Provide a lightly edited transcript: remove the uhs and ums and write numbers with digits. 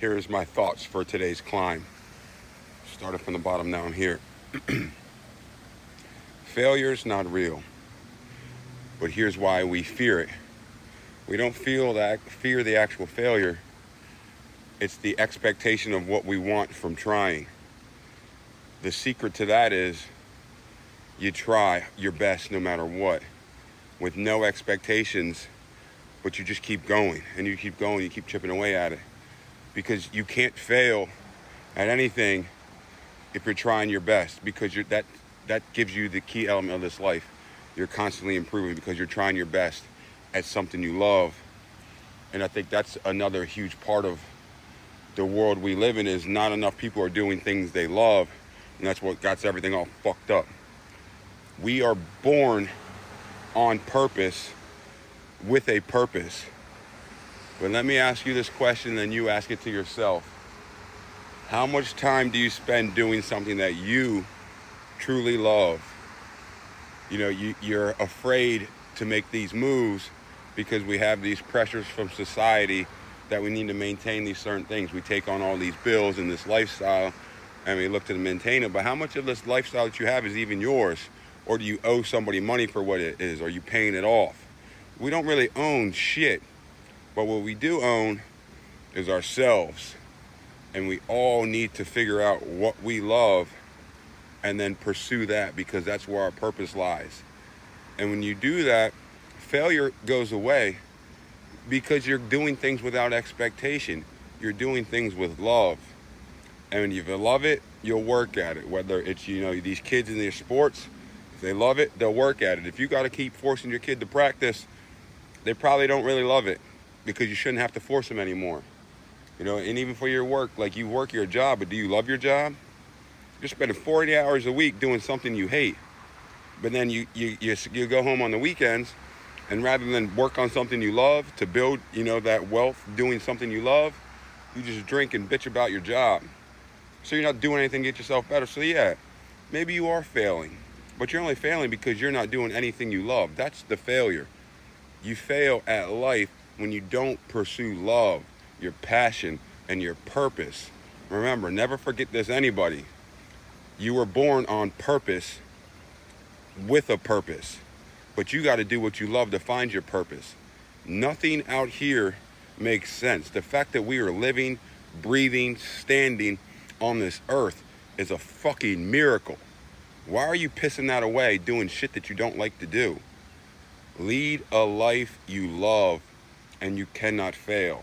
Here's my thoughts for today's climb. Started from the bottom down here. Failure's not real, but here's why we fear it. We don't fear the actual failure. It's the expectation of what we want from trying. The secret to that is you try your best no matter what, with no expectations, but you just keep going and you keep going, you keep chipping away at it. Because you can't fail at anything if you're trying your best, because that gives you the key element of this life. You're constantly improving because you're trying your best at something you love. And I think that's another huge part of the world we live in, is not enough people are doing things they love, and that's what got everything all fucked up. We are born on purpose with a purpose. But let me ask you this question, and you ask it to yourself. How much time do you spend doing something that you truly love? You know, you're afraid to make these moves because we have these pressures from society that we need to maintain these certain things. We take on all these bills and this lifestyle, and we look to maintain it. But how much of this lifestyle that you have is even yours? Or do you owe somebody money for what it is? Are you paying it off? We don't really own shit. But what we do own is ourselves. And we all need to figure out what we love and then pursue that, because that's where our purpose lies. And when you do that, failure goes away because you're doing things without expectation. You're doing things with love. And when you love it, you'll work at it. Whether it's, these kids in their sports, if they love it, they'll work at it. If you got to keep forcing your kid to practice, they probably don't really love it, because you shouldn't have to force them anymore. And even for your work, like, you work your job, but do you love your job? You're spending 40 hours a week doing something you hate. But then you go home on the weekends, and rather than work on something you love to build, that wealth doing something you love, you just drink and bitch about your job. So you're not doing anything to get yourself better. So yeah, maybe you are failing, but you're only failing because you're not doing anything you love. That's the failure. You fail at life when you don't pursue love, your passion, and your purpose. Remember, never forget this, anybody. You were born on purpose with a purpose. But you got to do what you love to find your purpose. Nothing out here makes sense. The fact that we are living, breathing, standing on this earth is a fucking miracle. Why are you pissing that away doing shit that you don't like to do? Lead a life you love, and you cannot fail.